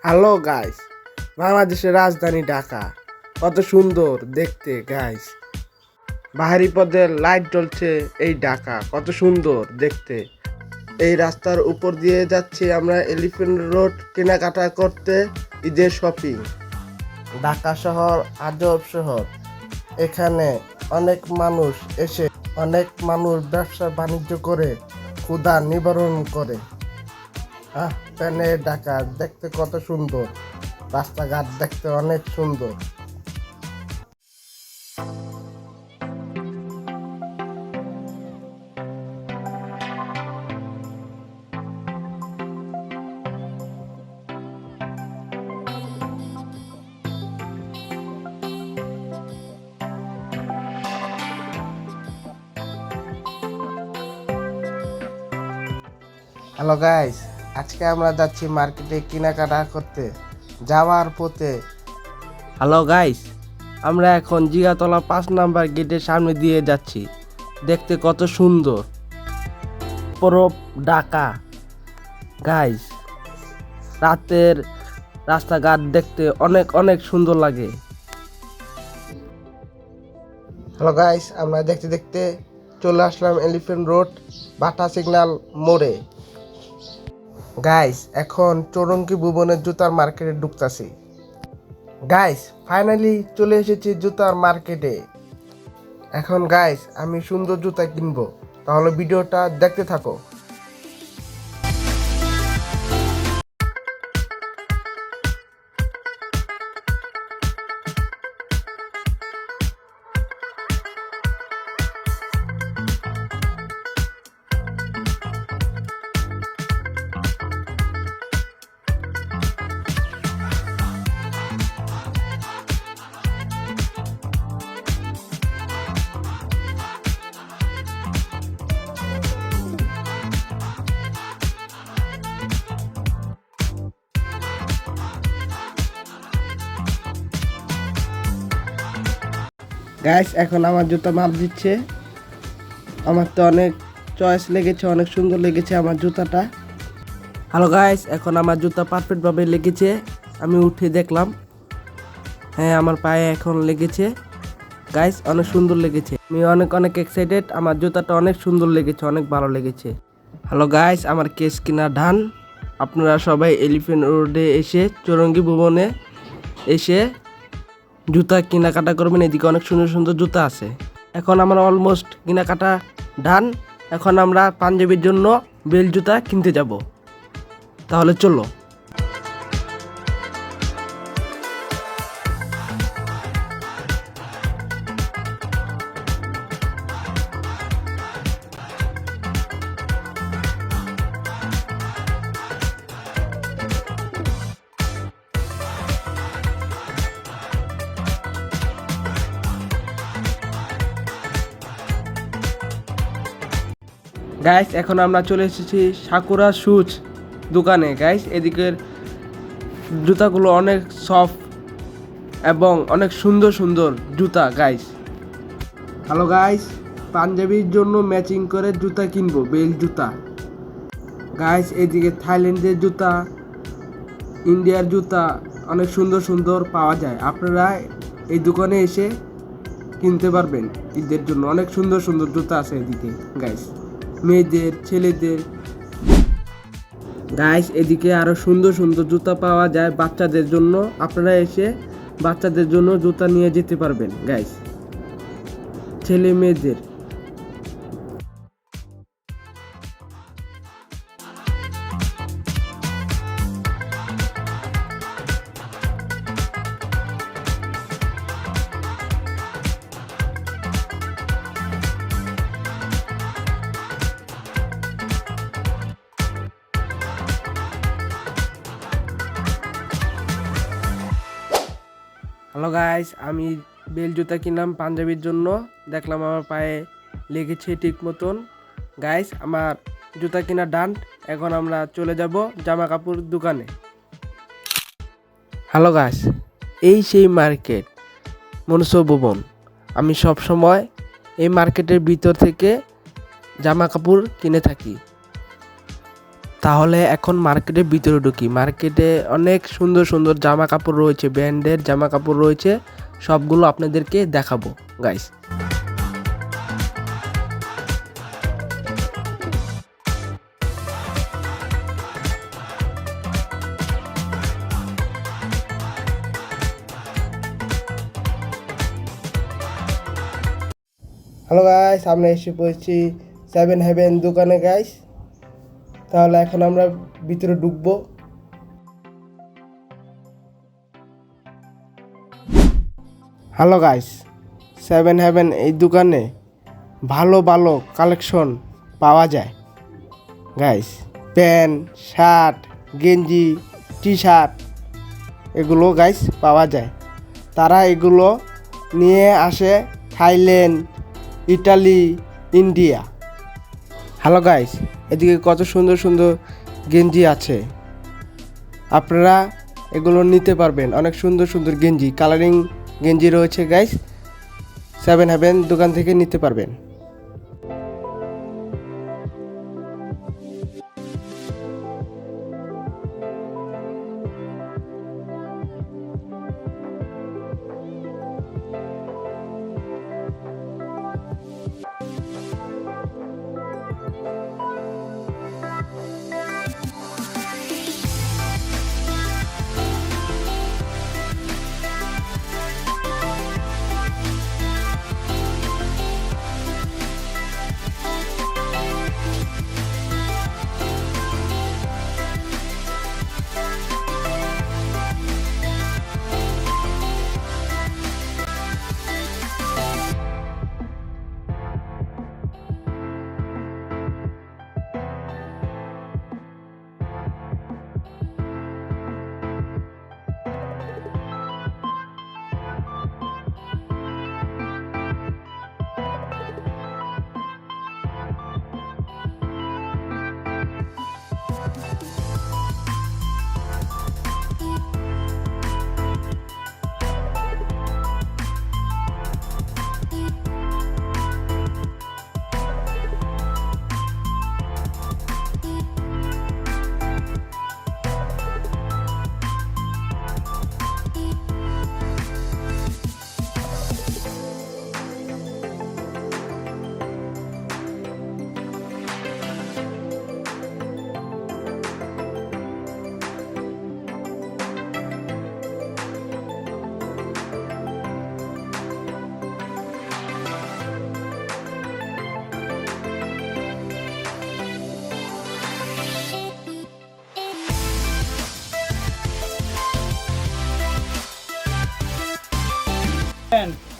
Hello guys, বাংলাদেশের রাজধানী ঢাকা কত সুন্দর দেখতে গাইস। বাহারি পথের লাইট জ্বলছে, এই ঢাকা কত সুন্দর দেখতে। এই রাস্তার উপর দিয়ে যাচ্ছি আমরা এলিফ্যান্ট রোড কেনাকাটা করতে, ঈদের শপিং। ঢাকা শহর আজব শহর, এখানে অনেক মানুষ ব্যবসা বাণিজ্য করে ক্ষুধা নিবারণ করে। প্যানে ঢাকা দেখতে কত সুন্দর, রাস্তাঘাট দেখতে অনেক সুন্দর। হ্যালো গাইস, আজকে আমরা যাচ্ছি মার্কেটে কেনাকাটা করতে। যাওয়ার পথে হ্যালো গাইস, আমরা এখন জিগাতলা 5 নাম্বার গেটের সামনে দিয়ে যাচ্ছি। দেখতে কত সুন্দর পুরো ঢাকা গাইস। রাতের রাস্তাঘাট দেখতে অনেক অনেক সুন্দর লাগে। হ্যালো গাইস, আমরা দেখতে দেখতে চলে আসলাম এলিফ্যান্ট রোড বাটা সিগন্যাল মোড়ে। গাইস, এখন চৌরঙ্গি ভুবনের জুতার মার্কেটে ঢুকতাছি। গাইস, ফাইনালি চলে এসেছি জুতার মার্কেটে। এখন গাইস আমি সুন্দর জুতা কিনবো, তাহলে ভিডিওটা দেখতে থাকো। গাইস, এখন আমার জুতা মাপ দিচ্ছে। আমার তো অনেক চয়েস লেগেছে, অনেক সুন্দর লেগেছে আমার জুতাটা। হ্যালো গাইস, এখন আমার জুতা পারফেক্টভাবে লেগেছে। আমি উঠে দেখলাম, হ্যাঁ আমার পায়ে এখন লেগেছে। গাইস, অনেক সুন্দর লেগেছে। আমি অনেক অনেক এক্সাইটেড, আমার জুতাটা অনেক সুন্দর লেগেছে, অনেক ভালো লেগেছে। হ্যালো গাইস, আমার কেস কিনা ডান। আপনারা সবাই এলিফ্যান্ট রোডে এসে চৌরঙ্গি ভুবনে এসে জুতা কেনাকাটা করবেন। এদিকে অনেক সুন্দর সুন্দর জুতা আছে। এখন আমরা অলমোস্ট কেনাকাটা ডান। এখন আমরা পাঞ্জাবির জন্য বেল জুতা কিনতে যাব, তাহলে চলো। গাইস, এখন আমরা চলে এসেছি সাকুরা শুজ দোকানে। গাইস, এদিকের জুতাগুলো অনেক সফট এবং অনেক সুন্দর সুন্দর জুতা গাইস। হ্যালো গাইস, পাঞ্জাবির জন্য ম্যাচিং করে জুতা কিনবো, বেল জুতা। গাইস, এদিকে থাইল্যান্ডের জুতা, ইন্ডিয়ার জুতা অনেক সুন্দর সুন্দর পাওয়া যায়। আপনারা এই দোকানে এসে কিনতে পারবেন। ঈদের জন্য অনেক সুন্দর সুন্দর জুতা আছে এদিকে গাইস, মেয়েদের, ছেলেদের। গাইস, এদিকে আরো সুন্দর সুন্দর জুতা পাওয়া যায় বাচ্চাদের জন্য। আপনারা এসে বাচ্চাদের জন্য জুতা নিয়ে যেতে পারবেন গাইস, ছেলে মেয়েদের। হ্যালো গাইস, আমি বেল জুতা কিনলাম পাঞ্জাবির জন্য। দেখলাম আমার পায়ে লেগেছে ঠিক মতন। গাইস, আমার জুতা কিনা ডান। এখন আমরা চলে যাব জামা কাপড় দোকানে। হ্যালো গাইস, এই সেই মার্কেট মনসা ভুবন। আমি সব সময় এই মার্কেটের ভিতর থেকে জামা কাপড় কিনে থাকি। তাহলে এখন মার্কেটের ভিতরে ঢুকি। মার্কেটে অনেক সুন্দর সুন্দর জামা কাপড় রয়েছে, ব্র্যান্ডের জামা কাপড় রয়েছে, সবগুলো আপনাদেরকে দেখাবো গাইস। হ্যালো গাইস, আমরা এসে পড়েছি সেভেন হেভেন দোকানে গাইস। তাহলে এখন আমরা ভিতরে ঢুকবো। হ্যালো গাইস, সেভেন হেভেন এই দোকানে ভালো ভালো কালেকশন পাওয়া যায় গাইস। প্যান্ট, শার্ট, গেঞ্জি, টি শার্ট এগুলো গাইস পাওয়া যায়। তারা এগুলো নিয়ে আসে Thailand, Italy, India. Hello guys, এদিকে কত সুন্দর সুন্দর গেঞ্জি আছে, আপনারা এগুলো নিতে পারবেন। অনেক সুন্দর সুন্দর গেঞ্জি, কালারিং গেঞ্জি রয়েছে গাইস, সেভেন হেভেন দোকান থেকে নিতে পারবেন।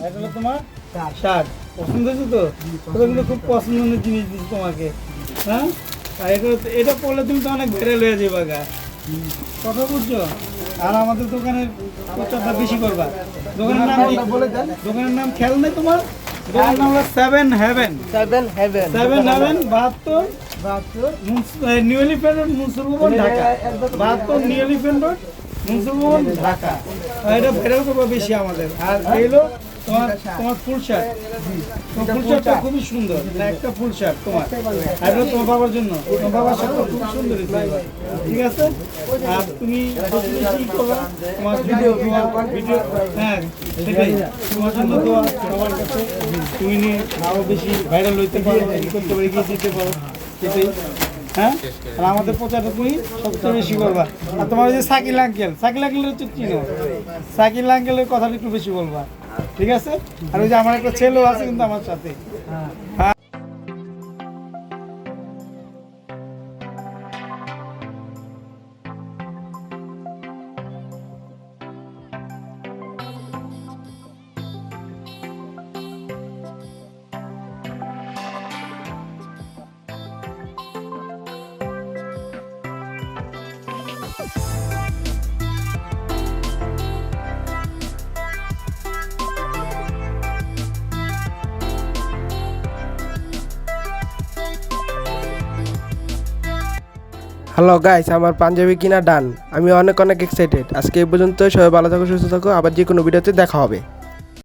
এটা হলো তোমার শার্ট, পছন্দ হয়েছে তো? এটা কিন্তু খুব পছন্দের জিনিস দিচ্ছি তোমাকে, হ্যাঁ। আর এটা পড়লে তুমি তো অনেক ভাইরাল হয়ে যাবে গা, কথা বুঝছো? আর আমাদের দোকানের প্রচারটা বেশি করবা। দোকানের নাম দোকানের নাম খেয়াল নেই তোমার? দোকানের নাম হলো seven heaven. Seven heaven 72 new elephant road, Munshiganj, Dhaka. 72 new elephant road, Munshiganj, Dhaka. এটা ভাইরাল করবো বেশি আমাদের। আর এইগুলো তোমার ফুল শার্ট, তোমার ফুল শার্টটা খুবই সুন্দর, একটা ফুল শার্ট তোমার। আর এটা তোমার বাবার জন্য, তোমার বাবার শার্টটা খুব সুন্দর হয়েছে, ঠিক আছে? আর তুমি কি করবা? তোমার ভিডিও, হ্যাঁ সেটাই তোমার জন্য দোয়া সবার কাছে, তুমি নিয়ে আরো বেশি ভাইরাল হইতে পারো, করতে পারো, এগিয়ে দিতে পারো, সেটাই। হ্যাঁ, আর আমাদের প্রচারটা তুমি সবচেয়ে বেশি করবা। আর তোমার যে সাকিল আঙ্কেলের হচ্ছে চিনো, সাকিল আঙ্কেলের কথাটা একটু বেশি বলবা, ঠিক আছে? আর ওই যে আমার একটা ছেলেও আছে কিন্তু আমার সাথে। হ্যাঁ। হ্যালো গাইস, আমার পাঞ্জাবি কিনা ডান। আমি অনেক এক্সাইটেড। আজকে এই পর্যন্ত, সবাই ভালো থাকো, সুস্থ থাকো। আবার যে কোনো ভিডিওতে দেখা হবে।